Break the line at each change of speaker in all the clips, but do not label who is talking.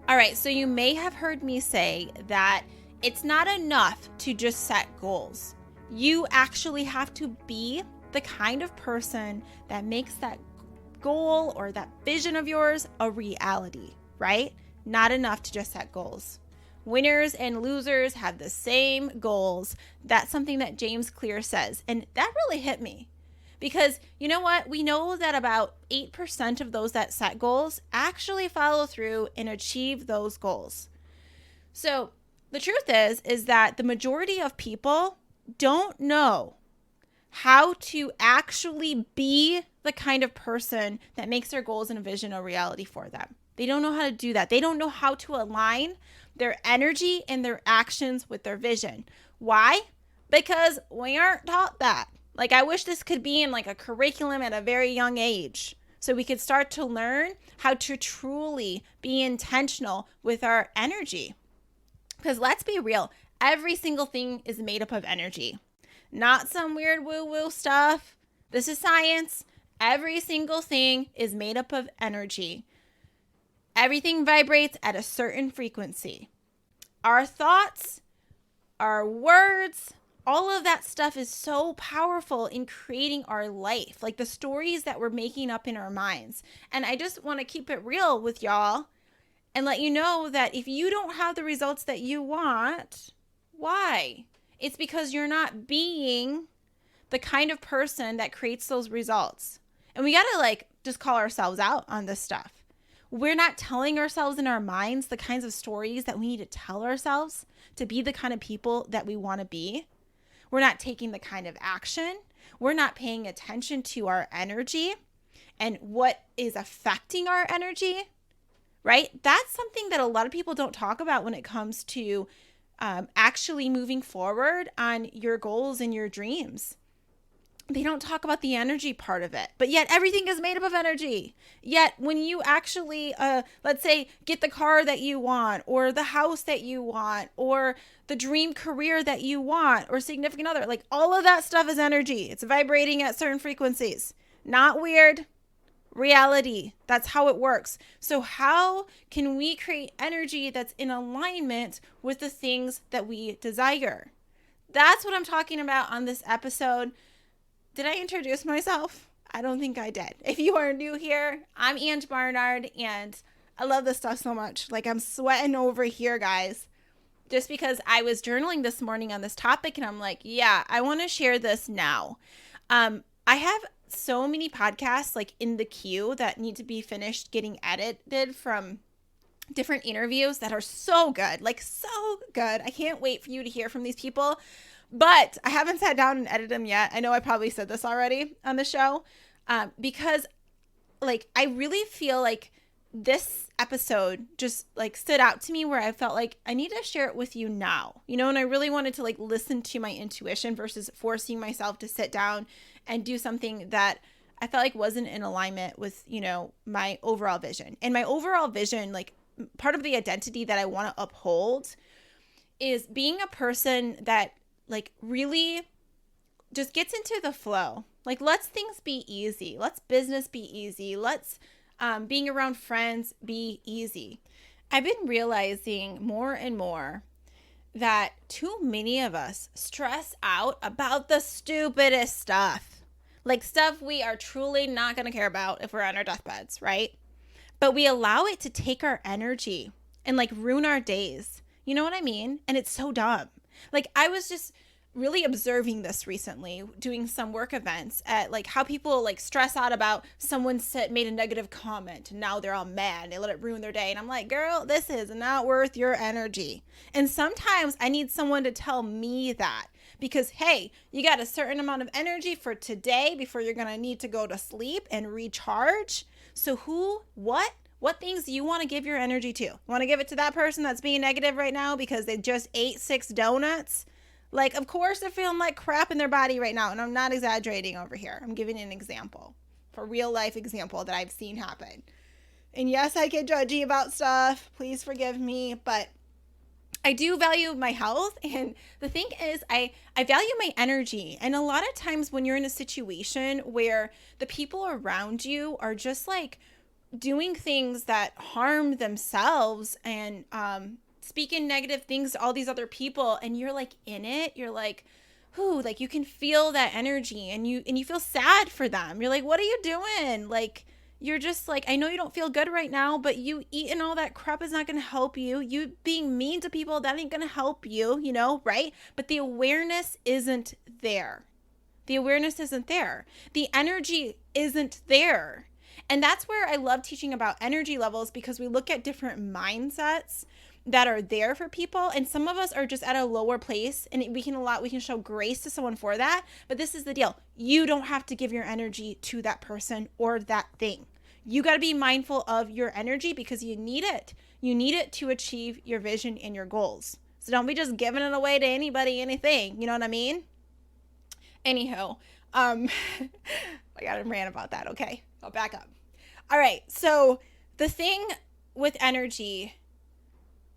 All right, so you may have heard me say that it's not enough to just set goals. You actually have to be the kind of person that makes that goal or that vision of yours a reality, right? Not enough to just set goals. Winners and losers have the same goals. That's something that James Clear says, and that really hit me. Because you know what? We know that about 8% of those that set goals actually follow through and achieve those goals. So the truth is that the majority of people don't know how to actually be the kind of person that makes their goals and vision a reality for them. They don't know how to do that. They don't know how to align their energy and their actions with their vision. Why? Because we aren't taught that. Like, I wish this could be in like a curriculum at a very young age so we could start to learn how to truly be intentional with our energy. Because let's be real, every single thing is made up of energy. Not some weird woo-woo stuff. This is science. Every single thing is made up of energy. Everything vibrates at a certain frequency. Our thoughts, our words, all of that stuff is so powerful in creating our life, like the stories that we're making up in our minds. And I just want to keep it real with y'all and let you know that if you don't have the results that you want, why? It's because you're not being the kind of person that creates those results. And we got to just call ourselves out on this stuff. We're not telling ourselves in our minds the kinds of stories that we need to tell ourselves to be the kind of people that we want to be. We're not taking the kind of action. We're not paying attention to our energy and what is affecting our energy, right? That's something that a lot of people don't talk about when it comes to actually moving forward on your goals and your dreams. They don't talk about the energy part of it, but yet everything is made up of energy. Yet when you actually, let's say, get the car that you want or the house that you want or the dream career that you want or significant other, like all of that stuff is energy. It's vibrating at certain frequencies. Not weird. Reality. That's how it works. So how can we create energy that's in alignment with the things that we desire? That's what I'm talking about on this episode. Did I introduce myself? I don't think I did. If you are new here, I'm Ange Barnard, and I love this stuff so much. Like, I'm sweating over here, guys, just because I was journaling this morning on this topic, and I'm like, yeah, I want to share this now. I have so many podcasts like in the queue that need to be finished getting edited from different interviews that are so good, like so good. I can't wait for you to hear from these people. But I haven't sat down and edited them yet. I know I probably said this already on the show because I really feel like this episode just stood out to me where I felt like I need to share it with you now, and I really wanted to listen to my intuition versus forcing myself to sit down and do something that I felt like wasn't in alignment with, my overall vision. And my overall vision, part of the identity that I want to uphold is being a person that really just gets into the flow. Let's things be easy. Let's business be easy. Let's being around friends be easy. I've been realizing more and more that too many of us stress out about the stupidest stuff. Stuff we are truly not going to care about if we're on our deathbeds, right? But we allow it to take our energy and ruin our days. You know what I mean? And it's so dumb. I was just really observing this recently, doing some work events at how people stress out about someone made a negative comment and now they're all mad and they let it ruin their day. And I'm like, girl, this is not worth your energy. And sometimes I need someone to tell me that because, hey, you got a certain amount of energy for today before you're going to need to go to sleep and recharge. So what things do you want to give your energy to? You want to give it to that person that's being negative right now because they just ate 6 donuts? Of course they're feeling like crap in their body right now. And I'm not exaggerating over here. I'm giving an example, a real life example that I've seen happen. And yes, I get judgy about stuff. Please forgive me. But I do value my health. And the thing is, I value my energy. And a lot of times when you're in a situation where the people around you are just doing things that harm themselves and speaking negative things to all these other people, and you're like in it, you're like, whoo, like you can feel that energy, and you feel sad for them. You're like, what are you doing? Like, you're just like, I know you don't feel good right now, but you eating all that crap is not going to help you. You being mean to people, that ain't going to help you, right? But the awareness isn't there. The awareness isn't there. The energy isn't there. And that's where I love teaching about energy levels, because we look at different mindsets that are there for people, and some of us are just at a lower place, and we can show grace to someone for that. But this is the deal. You don't have to give your energy to that person or that thing. You got to be mindful of your energy, because you need it. You need it to achieve your vision and your goals. So don't be just giving it away to anybody, anything. You know what I mean? Anywho, I got to rant about that. Okay, I'll back up. All right, so the thing with energy,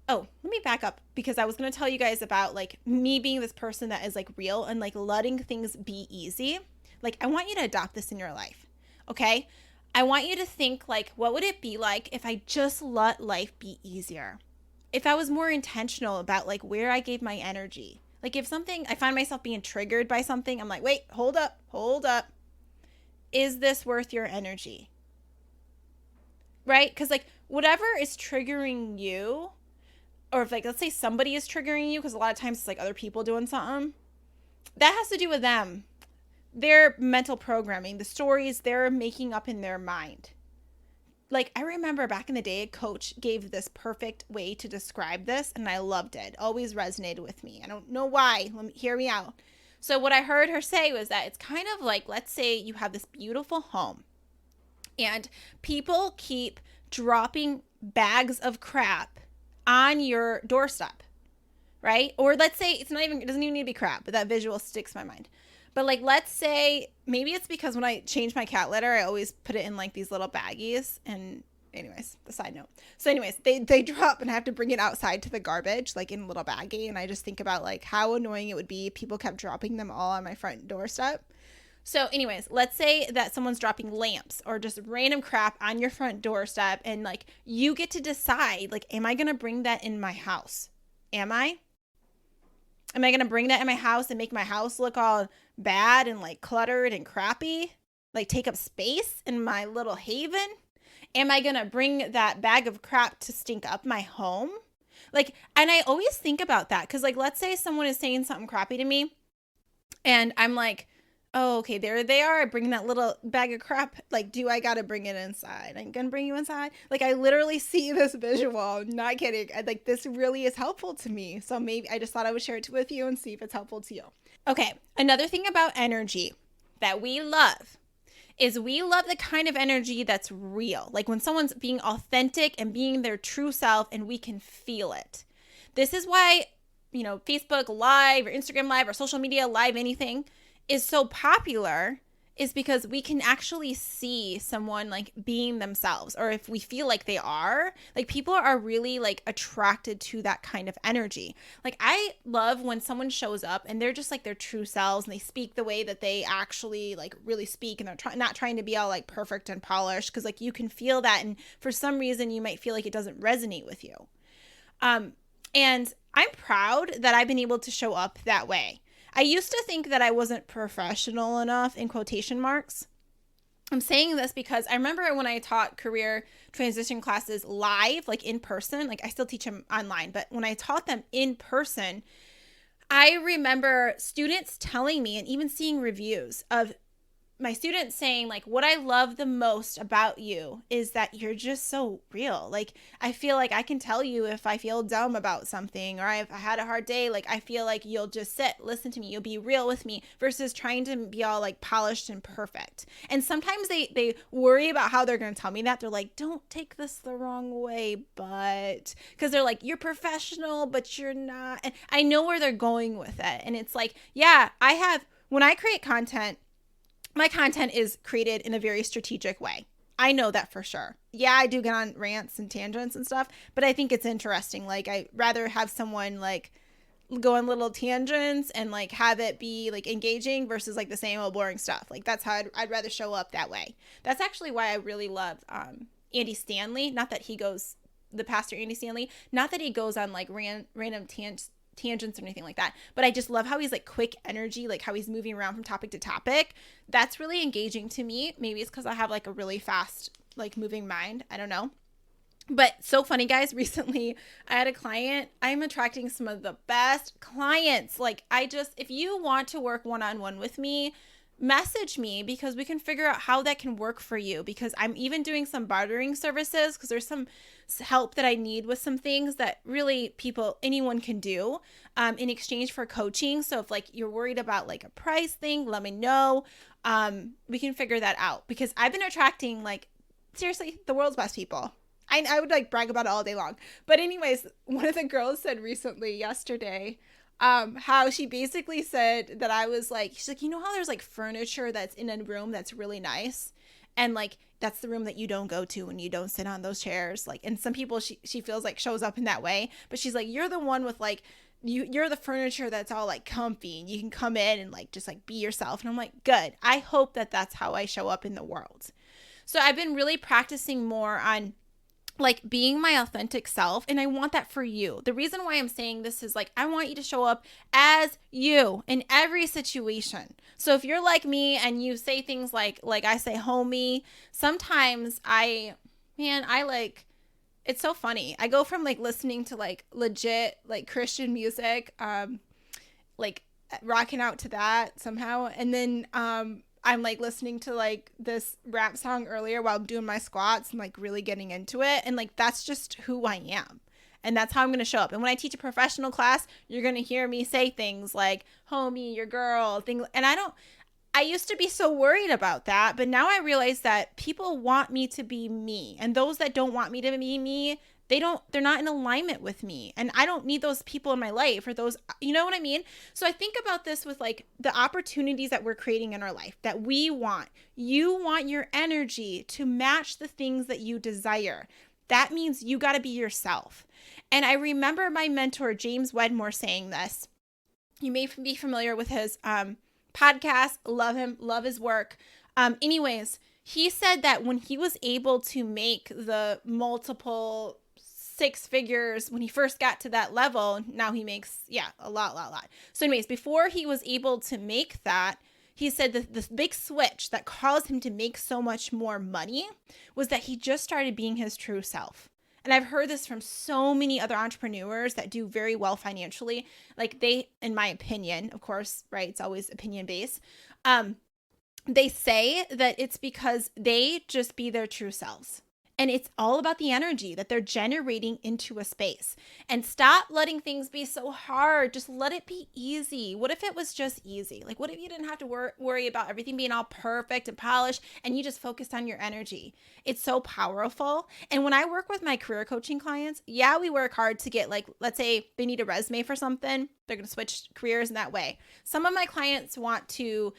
let me back up, because I was going to tell you guys about like me being this person that is like real and like letting things be easy. Like, I want you to adopt this in your life, okay? I want you to think like, what would it be like if I just let life be easier? If I was more intentional about like where I gave my energy. Like, if something, I find myself being triggered by something, I'm like, wait, hold up. Is this worth your energy? Right? Because like whatever is triggering you, or if like, let's say somebody is triggering you, because a lot of times it's like other people doing something, that has to do with them. Their mental programming, the stories they're making up in their mind. Like, I remember back in the day, a coach gave this perfect way to describe this, and I loved it. Always resonated with me. I don't know why. Hear me out. So what I heard her say was that it's kind of like, let's say you have this beautiful home, and people keep dropping bags of crap on your doorstep, right? Or let's say it doesn't even need to be crap, but that visual sticks in my mind. But like, let's say maybe it's because when I change my cat litter, I always put it in like these little baggies. And anyways, the side note. So anyways, they drop, and I have to bring it outside to the garbage, like in a little baggie. And I just think about like how annoying it would be if people kept dropping them all on my front doorstep. So anyways, let's say that someone's dropping lamps or just random crap on your front doorstep, and like you get to decide, like, am I going to bring that in my house? Am I going to bring that in my house and make my house look all bad and like cluttered and crappy? Like, take up space in my little haven? Am I going to bring that bag of crap to stink up my home? Like, and I always think about that, because like, let's say someone is saying something crappy to me, and I'm like, oh, okay, there they are bringing that little bag of crap. Like, do I got to bring it inside? I'm going to bring you inside. Like, I literally see this visual. Not kidding. Like, this really is helpful to me. So maybe I just thought I would share it with you and see if it's helpful to you. Okay. Another thing about energy that we love is we love the kind of energy that's real. Like when someone's being authentic and being their true self, and we can feel it. This is why, Facebook Live or Instagram Live or social media live, anything, is so popular, is because we can actually see someone like being themselves, or if we feel like they are, like people are really like attracted to that kind of energy. Like, I love when someone shows up and they're just like their true selves, and they speak the way that they actually like really speak, and they're not trying to be all like perfect and polished, because like you can feel that, and for some reason you might feel like it doesn't resonate with you. And I'm proud that I've been able to show up that way. I used to think that I wasn't professional enough, in quotation marks. I'm saying this because I remember when I taught career transition classes live, like in person, like I still teach them online, but when I taught them in person, I remember students telling me, and even seeing reviews of my students saying like, what I love the most about you is that you're just so real. Like, I feel like I can tell you if I feel dumb about something, or if I had a hard day, like I feel like you'll just listen to me, you'll be real with me, versus trying to be all like polished and perfect. And sometimes they worry about how they're going to tell me that. They're like, don't take this the wrong way, but, because they're like, you're professional, but you're not. And I know where they're going with it. And it's like, yeah, when I create content, my content is created in a very strategic way. I know that for sure. Yeah, I do get on rants and tangents and stuff, but I think it's interesting. Like, I'd rather have someone like go on little tangents and like have it be like engaging versus like the same old boring stuff. Like, that's how I'd rather show up that way. That's actually why I really love Andy Stanley, not that he goes, the pastor Andy Stanley, not that he goes on like random tangents or anything like that, but I just love how he's like quick energy, like how he's moving around from topic to topic. That's really engaging to me. Maybe it's because I have like a really fast like moving mind. I don't know. But so funny, guys. Recently, I had a client. I'm attracting some of the best clients. Like, if you want to work one-on-one with me, message me because we can figure out how that can work for you. Because I'm even doing some bartering services because there's some help that I need with some things that really anyone can do in exchange for coaching. So if like you're worried about like a price thing, let me know. We can figure that out because I've been attracting like, seriously, the world's best people. I would like brag about it all day long. But anyways, one of the girls said recently yesterday, how she basically said that I was like, she's like, you know how there's like furniture that's in a room that's really nice? And like, that's the room that you don't go to when you don't sit on those chairs. Like, and some people she feels like shows up in that way, but she's like, you're the one with like, you're the furniture that's all like comfy and you can come in and like, just like be yourself. And I'm like, good. I hope that that's how I show up in the world. So I've been really practicing more on like being my authentic self. And I want that for you. The reason why I'm saying this is like, I want you to show up as you in every situation. So if you're like me and you say things like I say, homie, sometimes it's so funny. I go from like listening to like legit, like Christian music, like rocking out to that somehow. And then, I'm like listening to like this rap song earlier while I'm doing my squats and like really getting into it. And like, that's just who I am. And that's how I'm going to show up. And when I teach a professional class, you're going to hear me say things like, homie, your girl, things. And I used to be so worried about that. But now I realize that people want me to be me. And those that don't want me to be me, they're not in alignment with me. And I don't need those people in my life or those, you know what I mean? So I think about this with like the opportunities that we're creating in our life that we want. You want your energy to match the things that you desire. That means you got to be yourself. And I remember my mentor, James Wedmore, saying this. You may be familiar with his podcast. Love him. Love his work. Anyways, he said that when he was able to make the multiple six figures when he first got to that level, now he makes a lot. So anyways, before he was able to make that, he said that the big switch that caused him to make so much more money was that he just started being his true self. And I've heard this from so many other entrepreneurs that do very well financially. Like they, in my opinion, of course, right, it's always opinion based, they say that it's because they just be their true selves. And it's all about the energy that they're generating into a space. And stop letting things be so hard. Just let it be easy. What if it was just easy? Like, what if you didn't have to worry about everything being all perfect and polished and you just focused on your energy? It's so powerful. And when I work with my career coaching clients, we work hard to get, like, let's say they need a resume for something. They're going to switch careers in that way. Some of my clients want to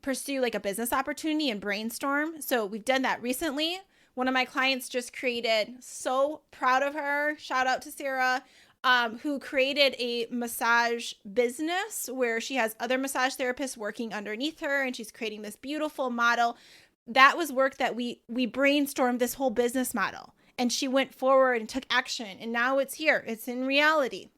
pursue like a business opportunity and brainstorm. So we've done that recently. One of my clients just created, so proud of her, shout out to Sarah, who created a massage business where she has other massage therapists working underneath her and she's creating this beautiful model. That was work that we brainstormed this whole business model and she went forward and took action and now it's here. It's in reality.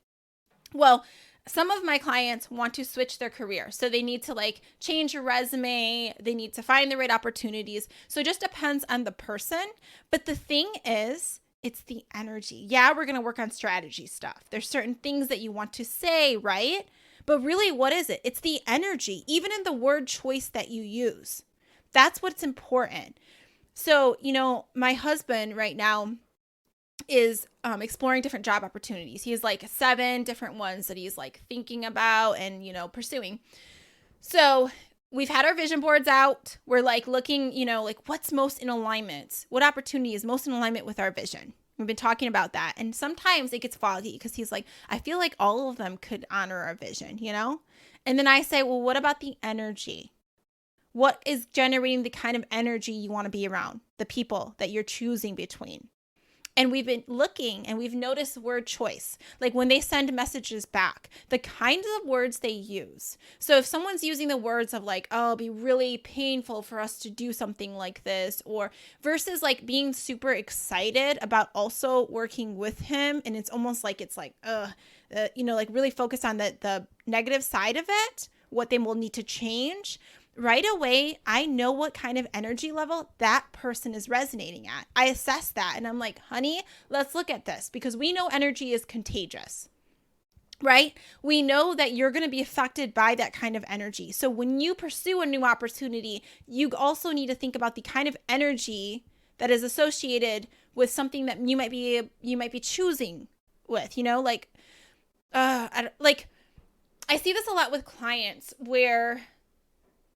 Well, some of my clients want to switch their career. So they need to like change your resume. They need to find the right opportunities. So it just depends on the person. But the thing is, it's the energy. Yeah, we're going to work on strategy stuff. There's certain things that you want to say, right? But really, what is it? It's the energy, even in the word choice that you use. That's what's important. So, my husband right now is exploring different job opportunities. He has like 7 different ones that he's like thinking about and, pursuing. So we've had our vision boards out. We're like looking, like what's most in alignment? What opportunity is most in alignment with our vision? We've been talking about that. And sometimes it gets foggy because he's like, I feel like all of them could honor our vision, And then I say, well, what about the energy? What is generating the kind of energy you want to be around? The people that you're choosing between. And we've been looking and we've noticed word choice, like when they send messages back, the kinds of words they use. So if someone's using the words of like, oh, it'll be really painful for us to do something like this, or versus like being super excited about also working with him. And it's almost like it's like, like really focus on the negative side of it, what they will need to change. Right away, I know what kind of energy level that person is resonating at. I assess that and I'm like, honey, let's look at this, because we know energy is contagious, right? We know that you're going to be affected by that kind of energy. So when you pursue a new opportunity, you also need to think about the kind of energy that is associated with something that you might be choosing with, I see this a lot with clients where,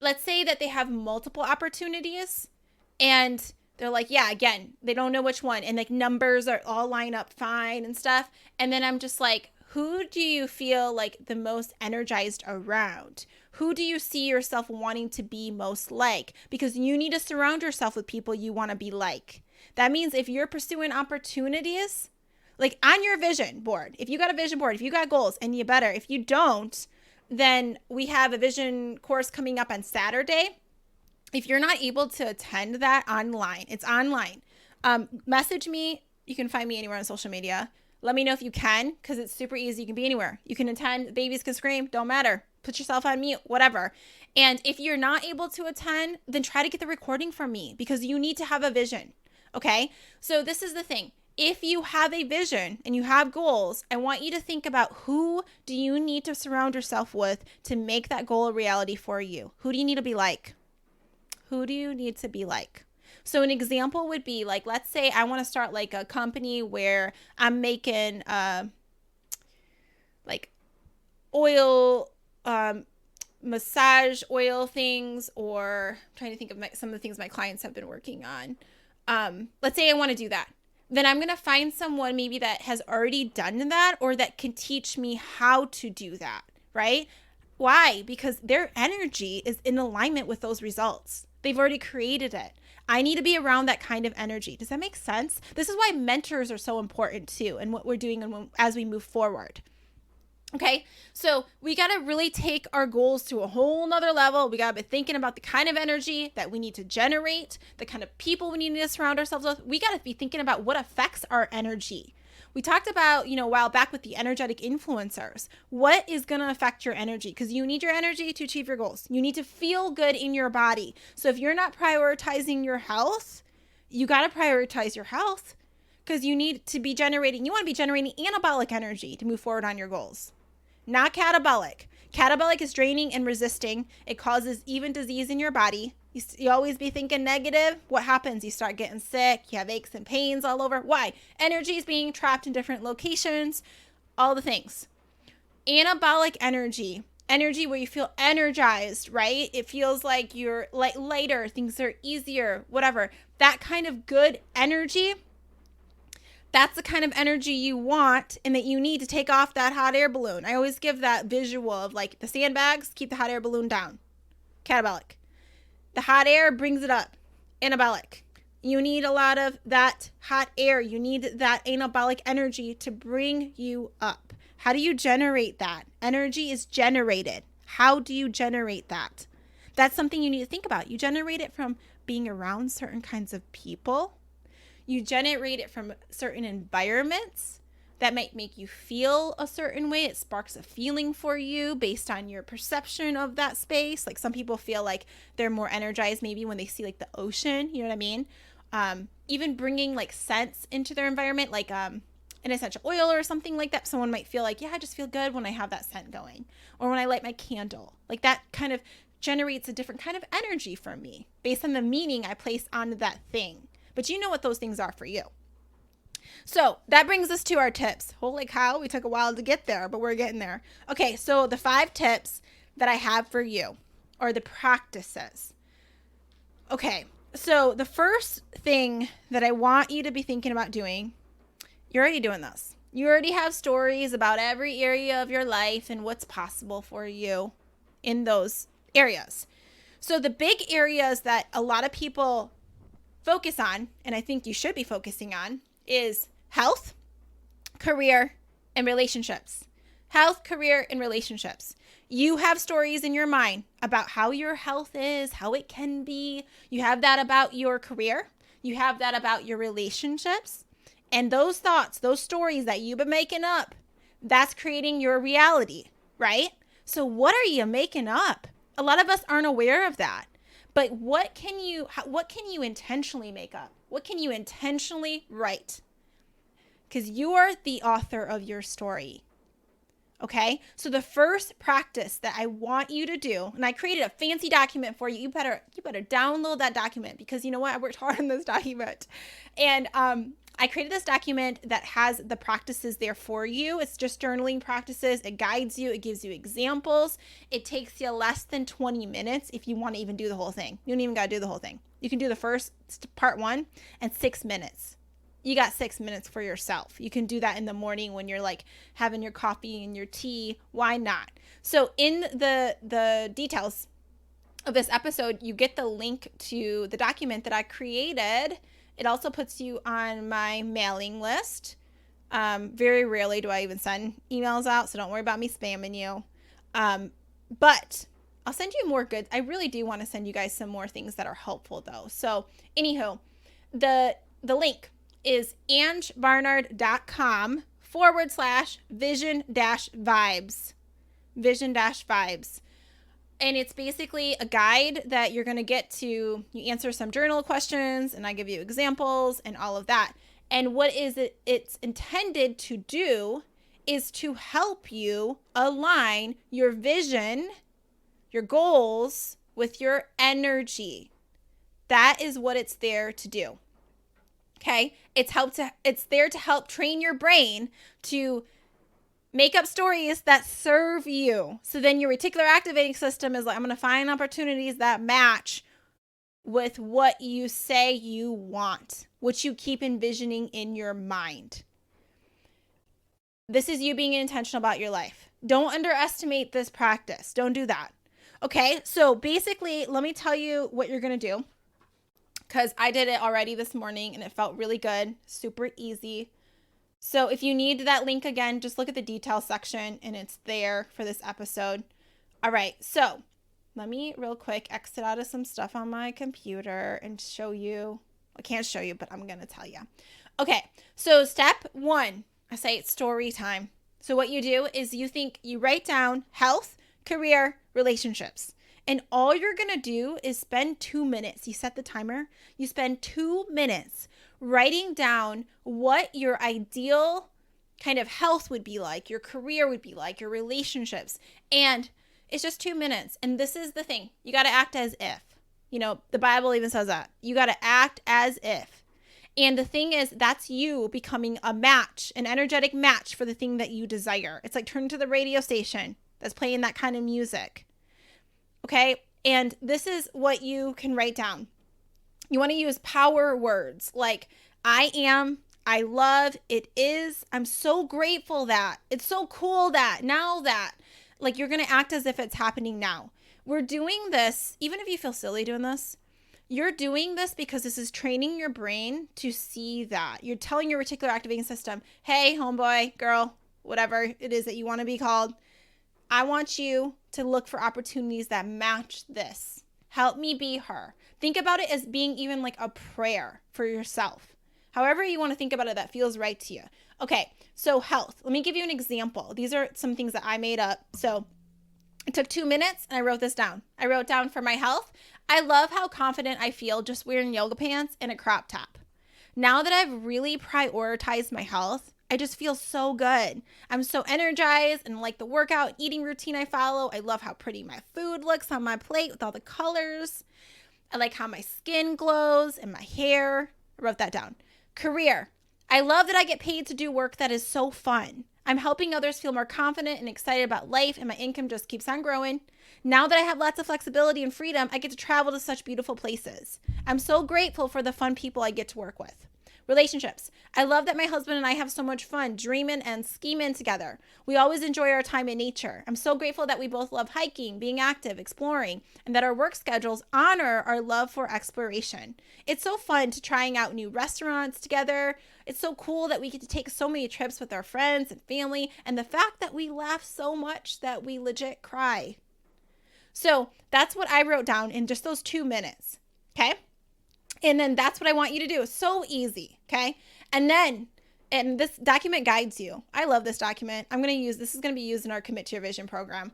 let's say that they have multiple opportunities and they're like, yeah, again, they don't know which one. And like numbers are all line up fine and stuff. And then I'm just like, who do you feel like the most energized around? Who do you see yourself wanting to be most like? Because you need to surround yourself with people you want to be like. That means if you're pursuing opportunities, like on your vision board, if you got a vision board, if you got goals, and you better, if you don't, then we have a vision course coming up on Saturday. If you're not able to attend that online, it's online. Message me. You can find me anywhere on social media. Let me know if you can, because it's super easy. You can be anywhere. You can attend. Babies can scream. Don't matter. Put yourself on mute, whatever. And if you're not able to attend, then try to get the recording from me, because you need to have a vision. Okay? So this is the thing. If you have a vision and you have goals, I want you to think about, who do you need to surround yourself with to make that goal a reality for you? Who do you need to be like? Who do you need to be like? So an example would be like, let's say I want to start like a company where I'm making like oil, massage oil things, or I'm trying to think of some of the things my clients have been working on. Let's say I want to do that. Then I'm going to find someone maybe that has already done that, or that can teach me how to do that, right? Why? Because their energy is in alignment with those results. They've already created it. I need to be around that kind of energy. Does that make sense? This is why mentors are so important too, and what we're doing as we move forward. Okay, so we got to really take our goals to a whole nother level. We got to be thinking about the kind of energy that we need to generate, the kind of people we need to surround ourselves with. We got to be thinking about what affects our energy. We talked about, a while back with the energetic influencers. What is going to affect your energy? Because you need your energy to achieve your goals. You need to feel good in your body. So if you're not prioritizing your health, you got to prioritize your health, because you want to be generating anabolic energy to move forward on your goals. Not catabolic. Catabolic is draining and resisting. It causes even disease in your body. You always be thinking negative. What happens? You start getting sick. You have aches and pains all over. Why? Energy is being trapped in different locations. All the things. Anabolic energy where you feel energized, right? It feels like you're lighter. Things are easier, whatever. That kind of good energy, that's the kind of energy you want and that you need to take off that hot air balloon. I always give that visual of like the sandbags, keep the hot air balloon down. Catabolic. The hot air brings it up. Anabolic. You need a lot of that hot air. You need that anabolic energy to bring you up. How do you generate that? Energy is generated. How do you generate that? That's something you need to think about. You generate it from being around certain kinds of people. You generate it from certain environments that might make you feel a certain way. It sparks a feeling for you based on your perception of that space. Like some people feel like they're more energized maybe when they see like the ocean, you know what I mean? Even bringing like scents into their environment, like an essential oil or something like that. Someone might feel like, yeah, I just feel good when I have that scent going, or when I light my candle. Like that kind of generates a different kind of energy for me based on the meaning I place on that thing. But you know what those things are for you. So that brings us to our tips. Holy cow, we took a while to get there, but we're getting there. Okay, so the 5 tips that I have for you, or the practices. Okay, so the first thing that I want you to be thinking about doing, you're already doing this. You already have stories about every area of your life and what's possible for you in those areas. So the big areas that a lot of people focus on, and I think you should be focusing on, is health, career, and relationships. Health, career, and relationships. You have stories in your mind about how your health is, how it can be. You have that about your career. You have that about your relationships. And those thoughts, those stories that you've been making up, that's creating your reality, right? So what are you making up? A lot of us aren't aware of that. But what can you intentionally make up? What can you intentionally write? Because you're the author of your story. Okay? So the first practice that I want you to do, and I created a fancy document for you. You better download that document, because you know what? I worked hard on this document. And I created this document that has the practices there for you. It's just journaling practices. It guides you. It gives you examples. It takes you less than 20 minutes if you want to even do the whole thing. You don't even got to do the whole thing. You can do the first part 1 and 6 minutes. You got 6 minutes for yourself. You can do that in the morning when you're like having your coffee and your tea. Why not? So in the details of this episode, you get the link to the document that I created. It also puts you on my mailing list. Very rarely do I even send emails out, so don't worry about me spamming you. But I'll send you more good. I really do want to send you guys some more things that are helpful though. So anywho, the link is angebarnard.com/vision-vibes. Vision-vibes. And it's basically a guide that you're going to get to, you answer some journal questions and I give you examples and all of that. And what is it's intended to do is to help you align your vision, your goals with your energy. That is what it's there to do. Okay? It's there to help train your brain to make up stories that serve you. So then your reticular activating system is like, I'm going to find opportunities that match with what you say you want, what you keep envisioning in your mind. This is you being intentional about your life. Don't underestimate this practice. Don't do that. Okay, so basically, let me tell you what you're going to do, because I did it already this morning and it felt really good, super easy. So if you need that link again, just look at the details section and it's there for this episode. All right, so let me real quick exit out of some stuff on my computer and show you. I can't show you, but I'm going to tell you. Okay, so step 1, I say it's story time. So what you do is you write down health, career, relationships. And all you're going to do is spend 2 minutes. You set the timer. You spend 2 minutes writing down what your ideal kind of health would be like, your career would be like, your relationships. And it's just 2 minutes. And this is the thing. You got to act as if. You know, the Bible even says that. You got to act as if. And the thing is, that's you becoming a match, an energetic match for the thing that you desire. It's like turning to the radio station that's playing that kind of music. Okay? And this is what you can write down. You want to use power words like I am, I love, it is, I'm so grateful that, it's so cool that, now that. Like you're going to act as if it's happening now. We're doing this, even if you feel silly doing this, you're doing this because this is training your brain to see that. You're telling your reticular activating system, hey, homeboy, girl, whatever it is that you want to be called, I want you to look for opportunities that match this. Help me be her. Think about it as being even like a prayer for yourself. However you want to think about it that feels right to you. Okay, so health. Let me give you an example. These are some things that I made up. So it took 2 minutes and I wrote this down. I wrote down for my health, I love how confident I feel just wearing yoga pants and a crop top. Now that I've really prioritized my health, I just feel so good. I'm so energized and like the workout eating routine I follow. I love how pretty my food looks on my plate with all the colors. I like how my skin glows and my hair. I wrote that down. Career. I love that I get paid to do work that is so fun. I'm helping others feel more confident and excited about life, and my income just keeps on growing. Now that I have lots of flexibility and freedom, I get to travel to such beautiful places. I'm so grateful for the fun people I get to work with. Relationships. I love that my husband and I have so much fun dreaming and scheming together. We always enjoy our time in nature. I'm so grateful that we both love hiking, being active, exploring, and that our work schedules honor our love for exploration. It's so fun to trying out new restaurants together. It's so cool that we get to take so many trips with our friends and family, and the fact that we laugh so much that we legit cry. So that's what I wrote down in just those 2 minutes. Okay. And then that's what I want you to do. It's so easy. Okay. And this document guides you. I love this document. This is going to be used in our Commit to Your Vision program.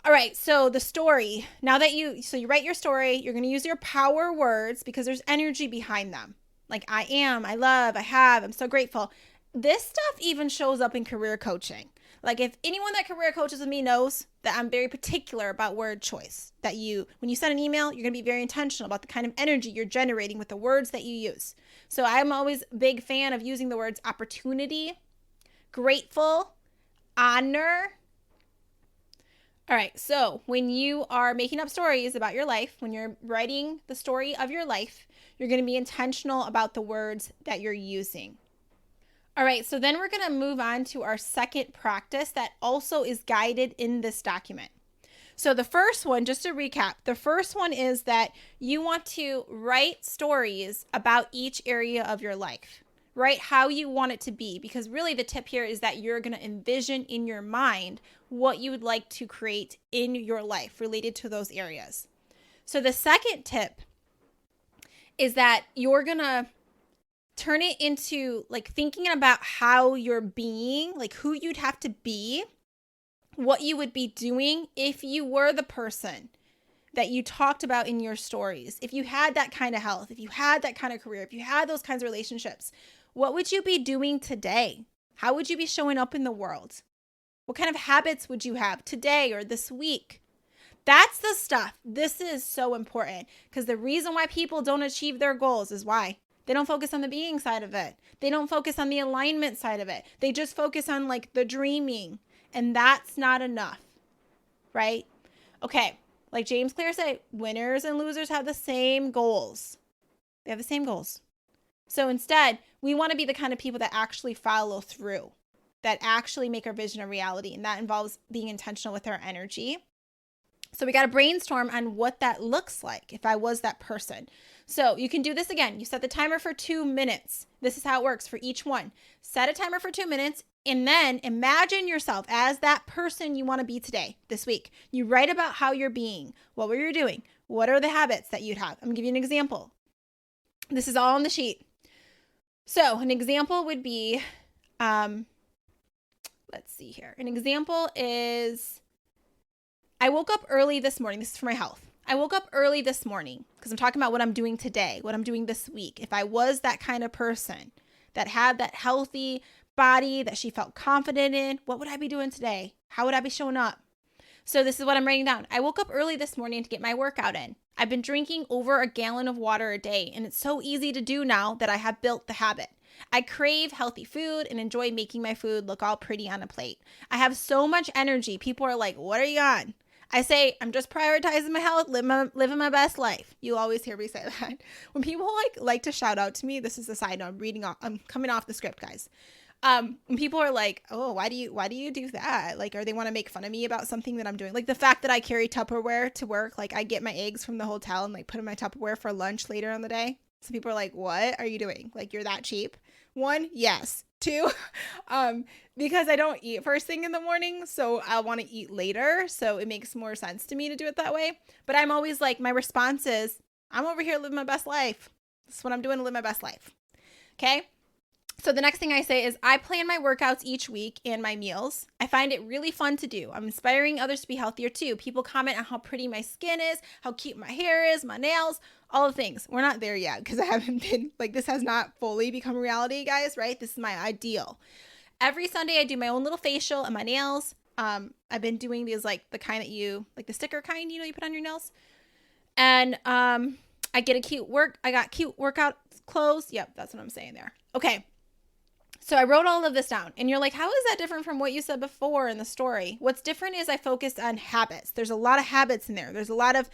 All right. So the story, you write your story, you're going to use your power words because there's energy behind them. Like I am, I love, I have, I'm so grateful. This stuff even shows up in career coaching. Like if anyone that career coaches with me knows that I'm very particular about word choice, that when you send an email, you're going to be very intentional about the kind of energy you're generating with the words that you use. So I'm always a big fan of using the words opportunity, grateful, honor. All right. So when you are making up stories about your life, when you're writing the story of your life, you're going to be intentional about the words that you're using. All right, so then we're going to move on to our second practice that also is guided in this document. So the first one, just to recap, the first one is that you want to write stories about each area of your life. Write how you want it to be, because really the tip here is that you're going to envision in your mind what you would like to create in your life related to those areas. So the second tip is that you're going to turn it into like thinking about how you're being, like who you'd have to be, what you would be doing if you were the person that you talked about in your stories. If you had that kind of health, if you had that kind of career, if you had those kinds of relationships, what would you be doing today? How would you be showing up in the world? What kind of habits would you have today or this week? That's the stuff. This is so important because the reason why people don't achieve their goals is why? They don't focus on the being side of it. They don't focus on the alignment side of it. They just focus on like the dreaming, and that's not enough, right? Okay, like James Clear said, winners and losers have the same goals. They have the same goals. So instead, we want to be the kind of people that actually follow through, that actually make our vision a reality, and that involves being intentional with our energy. So we got to brainstorm on what that looks like if I was that person. So you can do this again. You set the timer for 2 minutes. This is how it works for each one. Set a timer for 2 minutes and then imagine yourself as that person you want to be today, this week. You write about how you're being. What were you doing? What are the habits that you'd have? I'm going to give you an example. This is all on the sheet. So an example would be, let's see here. An example is, I woke up early this morning. This is for my health. I woke up early this morning because I'm talking about what I'm doing today, what I'm doing this week. If I was that kind of person that had that healthy body that she felt confident in, what would I be doing today? How would I be showing up? So this is what I'm writing down. I woke up early this morning to get my workout in. I've been drinking over a gallon of water a day, and it's so easy to do now that I have built the habit. I crave healthy food and enjoy making my food look all pretty on a plate. I have so much energy. People are like, what are you on? I say, I'm just prioritizing my health, living my best life. You always hear me say that. When people like to shout out to me, this is a side note. I'm coming off the script, guys. When people are like, oh, why do you do that? Like, or they want to make fun of me about something that I'm doing. Like the fact that I carry Tupperware to work. Like I get my eggs from the hotel and like put in my Tupperware for lunch later on the day. So people are like, what are you doing? Like, you're that cheap? 1, yes. 2, because I don't eat first thing in the morning, so I want to eat later. So it makes more sense to me to do it that way. But I'm always like, my response is, I'm over here living my best life. This is what I'm doing to live my best life. Okay. So the next thing I say is I plan my workouts each week and my meals. I find it really fun to do. I'm inspiring others to be healthier too. People comment on how pretty my skin is, how cute my hair is, my nails, all the things. We're not there yet because I haven't been, like, this has not fully become reality, guys, right? This is my ideal. Every Sunday I do my own little facial and my nails. I've been doing these, like the kind that you, like the sticker kind, you put on your nails. And I got cute workout clothes. Yep, that's what I'm saying there. Okay. So I wrote all of this down and you're like, how is that different from what you said before in the story? What's different is I focused on habits. There's a lot of habits in there. There's a lot of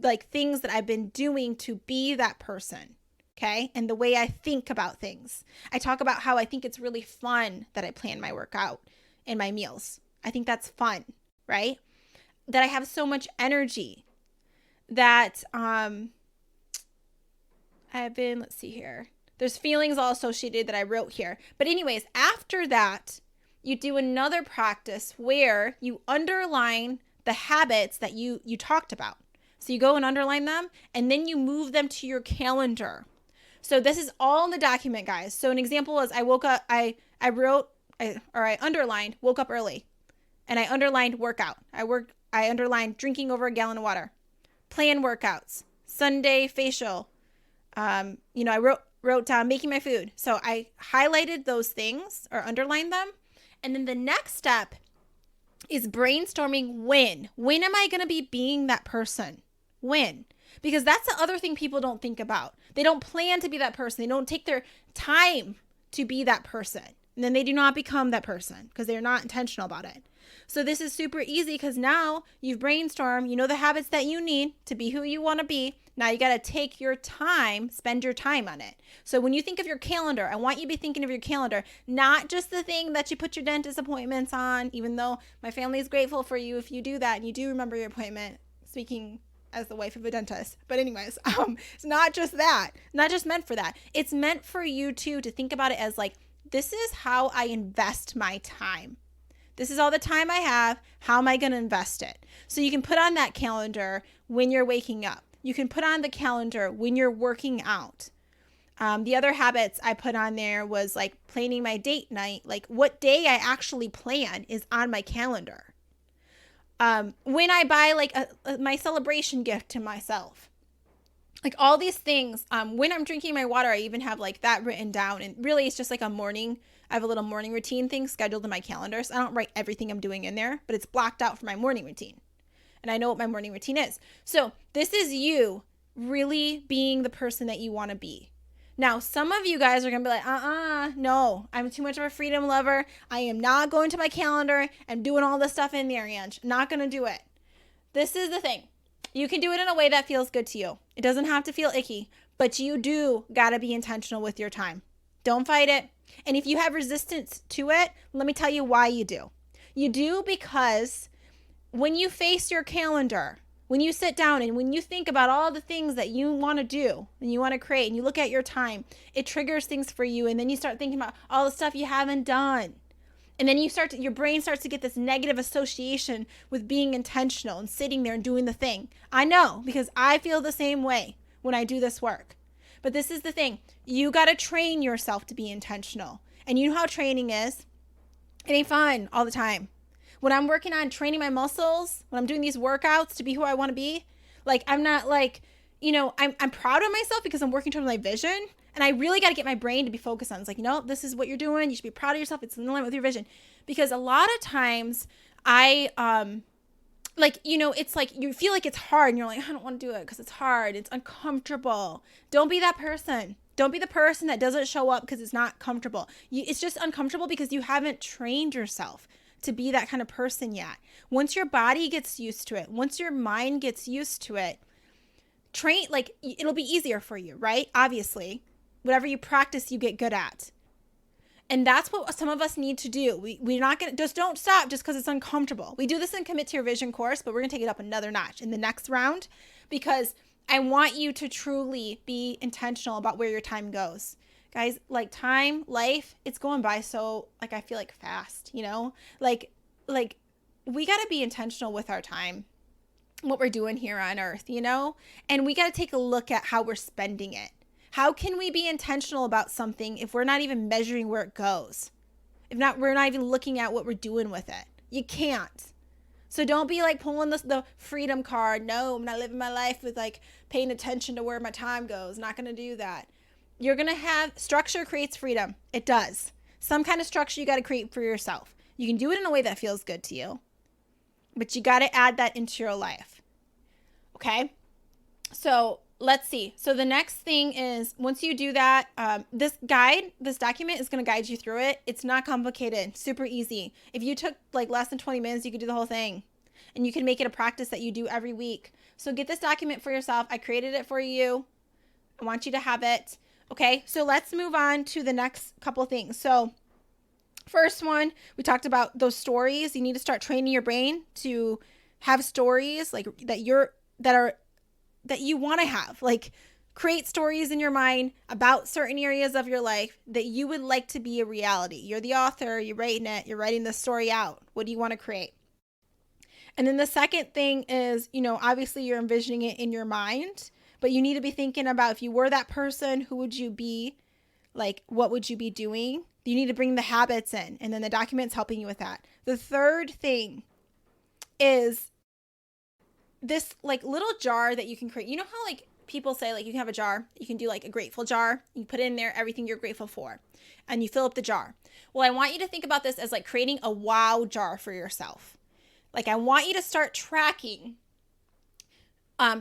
like things that I've been doing to be that person. Okay. And the way I think about things. I talk about how I think it's really fun that I plan my workout and my meals. I think that's fun, right? That I have so much energy that let's see here. There's feelings all associated that I wrote here. But anyways, after that, you do another practice where you underline the habits that you talked about. So you go and underline them, and then you move them to your calendar. So this is all in the document, guys. So an example is I woke up, I underlined woke up early, and I underlined workout. I underlined drinking over a gallon of water, plan workouts, Sunday facial. I wrote down making my food. So I highlighted those things or underlined them. And then the next step is brainstorming when. When am I going to be being that person? When? Because that's the other thing people don't think about. They don't plan to be that person. They don't take their time to be that person. And then they do not become that person because they're not intentional about it. So this is super easy because now you've brainstormed, you know the habits that you need to be who you want to be. Now you got to take your time, spend your time on it. So when you think of your calendar, I want you to be thinking of your calendar, not just the thing that you put your dentist appointments on, even though my family is grateful for you if you do that and you do remember your appointment, speaking as the wife of a dentist. But anyways, it's not just that, not just meant for that. It's meant for you too to think about it as like, this is how I invest my time. This is all the time I have. How am I going to invest it? So you can put on that calendar when you're waking up. You can put on the calendar when you're working out. The other habits I put on there was like planning my date night. Like what day I actually plan is on my calendar. When I buy like my celebration gift to myself. Like all these things, when I'm drinking my water, I even have like that written down. And really it's just like I have a little morning routine thing scheduled in my calendar. So I don't write everything I'm doing in there, but it's blocked out for my morning routine. And I know what my morning routine is. So this is you really being the person that you want to be. Now, some of you guys are going to be like, no, I'm too much of a freedom lover. I am not going to my calendar and doing all this stuff in there, Ange. Not going to do it. This is the thing. You can do it in a way that feels good to you. It doesn't have to feel icky, but you do got to be intentional with your time. Don't fight it. And if you have resistance to it, let me tell you why you do. You do because when you face your calendar, when you sit down and when you think about all the things that you want to do and you want to create and you look at your time, it triggers things for you. And then you start thinking about all the stuff you haven't done. And then your brain starts to get this negative association with being intentional and sitting there and doing the thing. I know because I feel the same way when I do this work. But this is the thing. You got to train yourself to be intentional. And you know how training is? It ain't fun all the time. When I'm working on training my muscles, when I'm doing these workouts to be who I want to be, like I'm not like, I'm proud of myself because I'm working towards my vision. And I really got to get my brain to be focused on. It's like, this is what you're doing. You should be proud of yourself. It's in line with your vision. Because a lot of times it's like you feel like it's hard and you're like, I don't want to do it because it's hard. It's uncomfortable. Don't be that person. Don't be the person that doesn't show up because it's not comfortable. It's just uncomfortable because you haven't trained yourself to be that kind of person yet. Once your body gets used to it, once your mind gets used to it, it'll be easier for you, right? Obviously, whatever you practice, you get good at. And that's what some of us need to do. We're not going to, just don't stop just because it's uncomfortable. We do this in Commit to Your Vision course, but we're going to take it up another notch in the next round because I want you to truly be intentional about where your time goes. Guys, like time, life, it's going by so, I feel like fast, Like we got to be intentional with our time, what we're doing here on earth, And we got to take a look at how we're spending it. How can we be intentional about something if we're not even measuring where it goes? We're not even looking at what we're doing with it. You can't. So don't be like pulling the freedom card. No, I'm not living my life with paying attention to where my time goes. Not going to do that. You're going to have structure creates freedom. It does. Some kind of structure you got to create for yourself. You can do it in a way that feels good to you, but you got to add that into your life. Okay? So let's see. So the next thing is once you do that, this document is going to guide you through it. It's not complicated, super easy. If you took less than 20 minutes, you could do the whole thing and you can make it a practice that you do every week. So get this document for yourself. I created it for you. I want you to have it. Okay, so let's move on to the next couple things. So first one, we talked about those stories. You need to start training your brain to have stories like that you want to have. Like create stories in your mind about certain areas of your life that you would like to be a reality. You're the author, you're writing it, you're writing the story out. What do you want to create? And then the second thing is, obviously you're envisioning it in your mind, but you need to be thinking about if you were that person, who would you be? Like, what would you be doing? You need to bring the habits in, and then the document's helping you with that. The third thing is this like little jar that you can create. You know how like people say like you can have a jar, you can do like a grateful jar, you put in there everything you're grateful for, and you fill up the jar. Well, I want you to think about this as like creating a wow jar for yourself. Like I want you to start tracking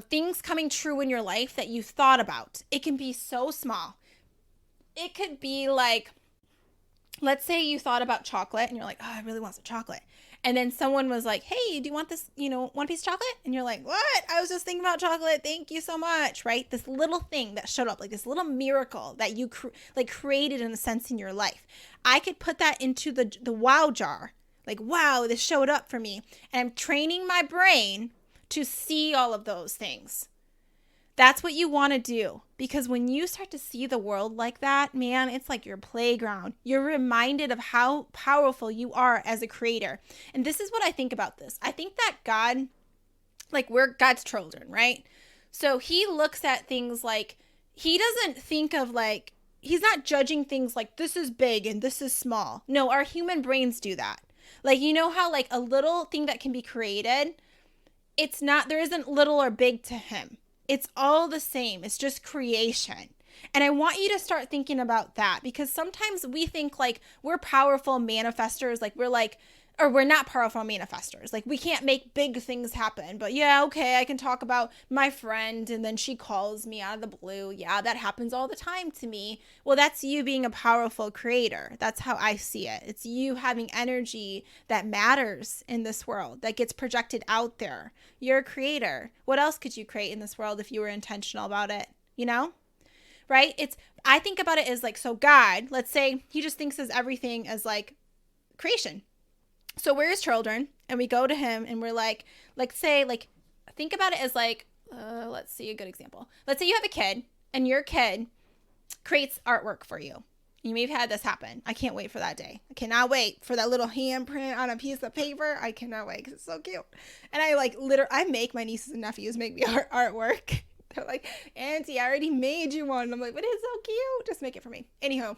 things coming true in your life that you've thought about. It can be so small. It could be like, let's say you thought about chocolate and you're like, oh, I really want some chocolate. And then someone was like, hey, do you want this, one piece of chocolate? And you're like, what? I was just thinking about chocolate. Thank you so much, right? This little thing that showed up, like this little miracle that you created in a sense in your life. I could put that into the wow jar. Like, wow, this showed up for me. And I'm training my brain to see all of those things. That's what you want to do, because when you start to see the world like that, man, it's like your playground. You're reminded of how powerful you are as a creator. And this is what I think about this. I think that God, like we're God's children, right? So he looks at things like, he doesn't think of like, he's not judging things like this is big and this is small. No, our human brains do that. Like, you know how like a little thing that can be created, there isn't little or big to him. It's all the same. It's just creation. And I want you to start thinking about that, because sometimes we think like we're powerful manifestors, like we're not powerful manifestors. Like we can't make big things happen. But yeah, okay, I can talk about my friend and then she calls me out of the blue. Yeah, that happens all the time to me. Well, that's you being a powerful creator. That's how I see it. It's you having energy that matters in this world, that gets projected out there. You're a creator. What else could you create in this world if you were intentional about it? Right? I think about it as like, so God, let's say he just thinks of everything as like creation. So we're his children and we go to him and we're like say, like, think about it as like, let's see a good example. Let's say you have a kid and your kid creates artwork for you. You may have had this happen. I can't wait for that day. I cannot wait for that little handprint on a piece of paper. I cannot wait because it's so cute. And I make my nieces and nephews make me artwork. They're like, Auntie, I already made you one. And I'm like, but it's so cute. Just make it for me. Anyhow,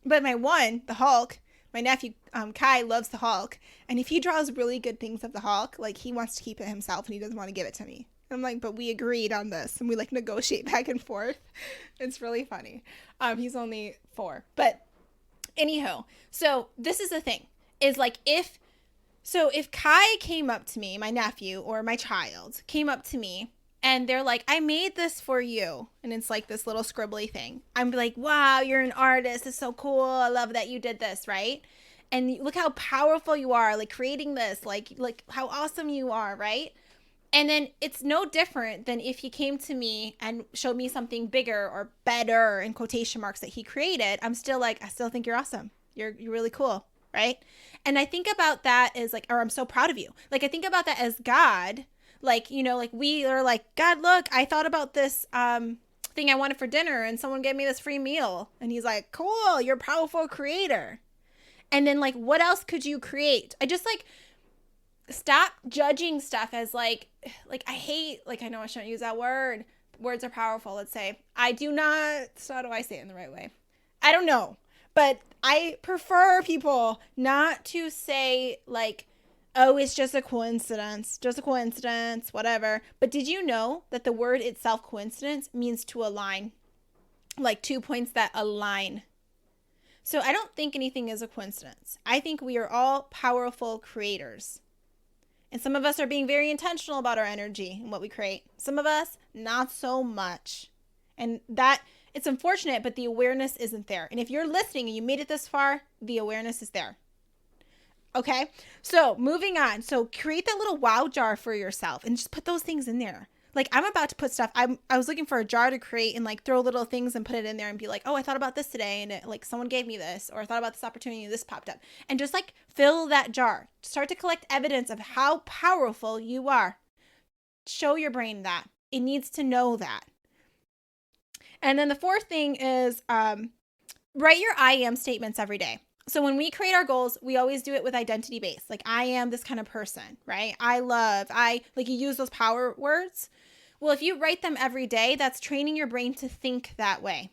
but the Hulk, my nephew, Kai, loves the Hulk. And if he draws really good things of the Hulk, like he wants to keep it himself and he doesn't want to give it to me. I'm like, but we agreed on this and we like negotiate back and forth. It's really funny. He's only 4. But anyhow, so this is the thing is like if Kai came up to me, my nephew or my child came up to me and they're like, I made this for you. And it's like this little scribbly thing. I'm like, wow, you're an artist. It's so cool. I love that you did this, right? And look how powerful you are, like creating this, like how awesome you are, right? And then it's no different than if he came to me and showed me something bigger or better in quotation marks that he created. I'm still like, I still think you're awesome. You're really cool, right? And I think about that as like, or I'm so proud of you. Like I think about that as God. Like, like we are like, God, look, I thought about this thing I wanted for dinner and someone gave me this free meal. And he's like, cool, you're a powerful creator. And then like, what else could you create? I just like, stop judging stuff as like I hate, like I know I shouldn't use that word. Words are powerful. Let's say, how do I say it in the right way? I don't know. But I prefer people not to say like, oh, it's just a coincidence, whatever. But did you know that the word itself, coincidence, means to align? Like 2 points that align. So I don't think anything is a coincidence. I think we are all powerful creators. And some of us are being very intentional about our energy and what we create. Some of us, not so much. And that, it's unfortunate, but the awareness isn't there. And if you're listening and you made it this far, the awareness is there. Okay, so moving on. So create that little wow jar for yourself and just put those things in there. Like I'm about to put stuff, I was looking for a jar to create and like throw little things and put it in there and be like, oh, I thought about this today. And like someone gave me this, or I thought about this opportunity, this popped up. And just like fill that jar. Start to collect evidence of how powerful you are. Show your brain that. It needs to know that. And then the fourth thing is write your I am statements every day. So when we create our goals, we always do it with identity based. Like I am this kind of person, right? Like you use those power words. Well, if you write them every day, that's training your brain to think that way.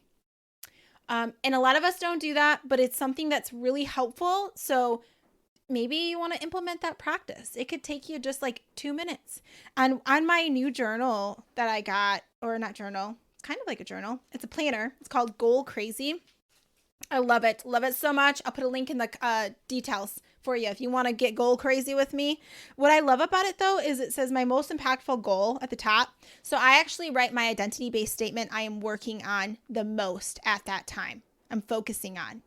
And a lot of us don't do that, but it's something that's really helpful. So maybe you want to implement that practice. It could take you just like 2 minutes. And on my new journal that I got, or not journal, it's kind of like a journal. It's a planner. It's called Goal Crazy. I love it. Love it so much. I'll put a link in the details for you if you want to get goal crazy with me. What I love about it though is it says my most impactful goal at the top. So I actually write my identity-based statement I am working on the most at that time. I'm focusing on.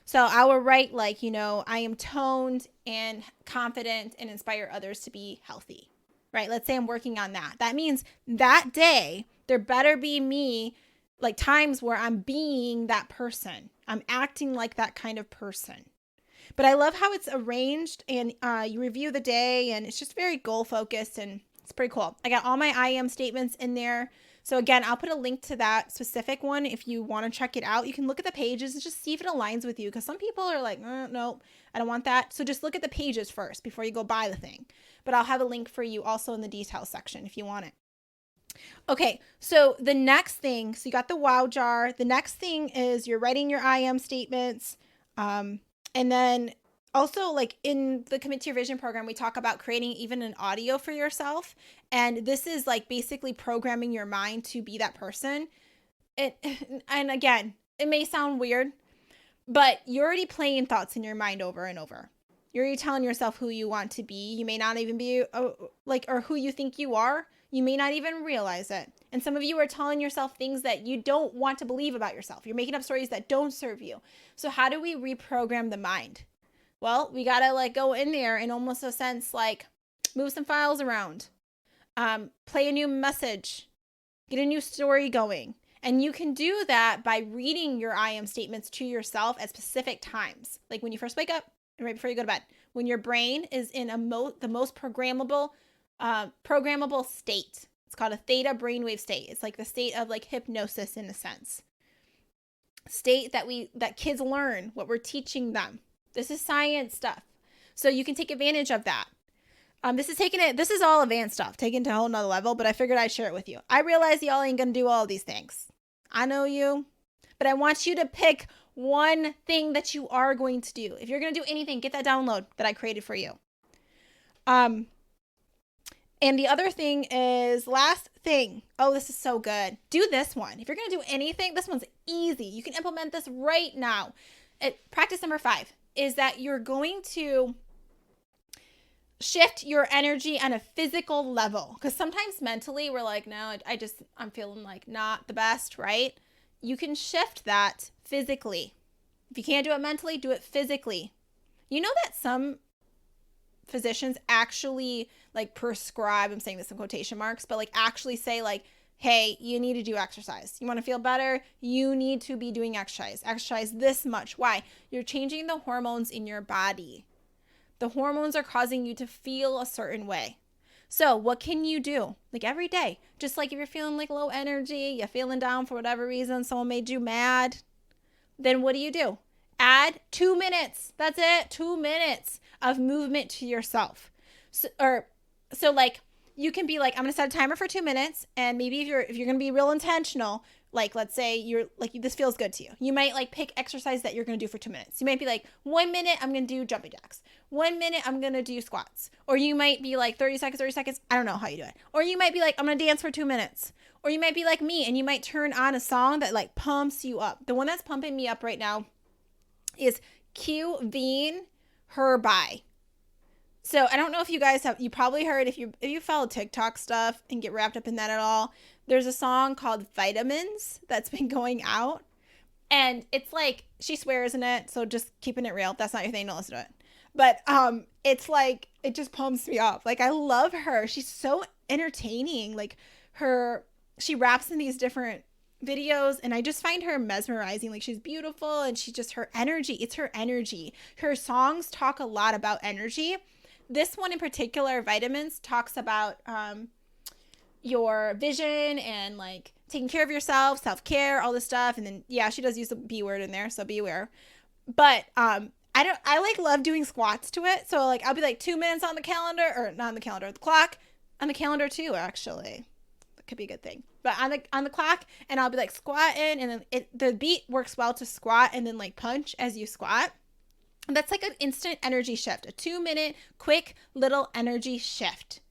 So I will write like, I am toned and confident and inspire others to be healthy, right? Let's say I'm working on that. That means that day there better be me, like times where I'm being that person. I'm acting like that kind of person. But I love how it's arranged and you review the day and it's just very goal focused and it's pretty cool. I got all my I am statements in there. So again, I'll put a link to that specific one if you want to check it out. You can look at the pages and just see if it aligns with you because some people are like, no, I don't want that. So just look at the pages first before you go buy the thing. But I'll have a link for you also in the details section if you want it. Okay, so the next thing, so you got the wow jar. The next thing is you're writing your I am statements. And then also like in the Commit to Your Vision program, we talk about creating even an audio for yourself. And this is like basically programming your mind to be that person. And again, it may sound weird, but you're already playing thoughts in your mind over and over. You're already telling yourself who you want to be. You may not even be or who you think you are. You may not even realize it. And some of you are telling yourself things that you don't want to believe about yourself. You're making up stories that don't serve you. So how do we reprogram the mind? Well, we got to like go in there and almost a sense like move some files around, play a new message, get a new story going. And you can do that by reading your I am statements to yourself at specific times. Like when you first wake up and right before you go to bed, when your brain is in the most programmable state. It's called a theta brainwave state. It's like the state of like hypnosis in a sense. State that kids learn what we're teaching them. This is science stuff. So you can take advantage of that. This is all advanced stuff, taken to a whole nother level, but I figured I'd share it with you. I realize y'all ain't gonna do all these things. I know you, but I want you to pick one thing that you are going to do. If you're gonna do anything, get that download that I created for you. And the other thing is, last thing. Oh, this is so good. Do this one. If you're going to do anything, this one's easy. You can implement this right now. Practice number 5 is that you're going to shift your energy on a physical level. Because sometimes mentally we're like, no, I'm feeling like not the best, right? You can shift that physically. If you can't do it mentally, do it physically. You know that some physicians actually like prescribe, I'm saying this in quotation marks, but like actually say like, hey, you need to do exercise. You want to feel better? You need to be doing exercise. Exercise this much. Why? You're changing the hormones in your body. The hormones are causing you to feel a certain way. So what can you do? Like every day, just like if you're feeling like low energy, you're feeling down for whatever reason, someone made you mad, then what do? Add 2 minutes. That's it. 2 minutes of movement to yourself. So like you can be like, I'm going to set a timer for 2 minutes. And maybe if you're going to be real intentional, like let's say you're like, this feels good to you. You might like pick exercise that you're going to do for 2 minutes. You might be like 1 minute, I'm going to do jumping jacks. 1 minute, I'm going to do squats. Or you might be like 30 seconds. I don't know how you do it. Or you might be like, I'm going to dance for 2 minutes. Or you might be like me and you might turn on a song that like pumps you up. The one that's pumping me up right now is Q Veen Her By. So I don't know if you guys you probably heard, if you follow TikTok stuff and get wrapped up in that at all, there's a song called Vitamins that's been going out. And it's like, she swears in it, so just keeping it real. If that's not your thing, don't listen to it. But it's like, it just pumps me up. Like, I love her. She's so entertaining. Like, she raps in these different videos, and I just find her mesmerizing. Like, she's beautiful, and her energy. It's her energy. Her songs talk a lot about energy. This one in particular, Vitamins, talks about your vision and like taking care of yourself, self-care, all this stuff. And then, yeah, she does use the B word in there, so beware. But I love doing squats to it. So like, I'll be like 2 minutes on the calendar, or not on the calendar, the clock, on the calendar too, actually. That could be a good thing. But on the clock, and I'll be like squatting, and then the beat works well to squat and then like punch as you squat. And that's like an instant energy shift, a 2-minute quick little energy shift.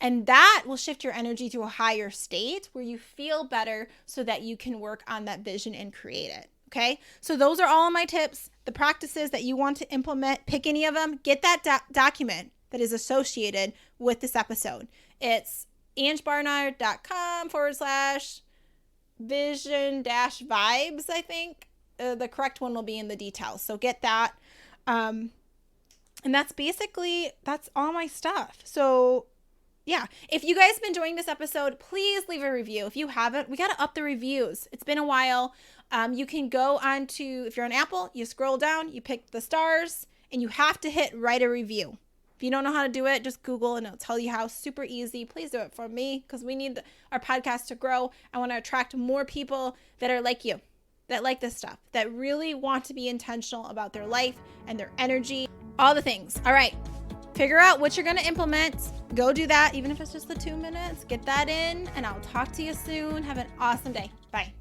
And that will shift your energy to a higher state where you feel better so that you can work on that vision and create it. Okay. So those are all of my tips, the practices that you want to implement. Pick any of them, get that document that is associated with this episode. It's angebarnard.com/vision-vibes, I think. The correct one will be in the details. So get that. And that's all my stuff. So yeah, if you guys have been enjoying this episode, please leave a review. If you haven't, we got to up the reviews. It's been a while. You can go on to, if you're on Apple, you scroll down, you pick the stars, and you have to hit write a review. If you don't know how to do it, just Google and it'll tell you how. Super easy. Please do it for me, because we need our podcast to grow. I want to attract more people that are like you, that like this stuff, that really want to be intentional about their life and their energy, all the things. All right. Figure out what you're going to implement. Go do that, even if it's just the 2 minutes. Get that in, and I'll talk to you soon. Have an awesome day. Bye.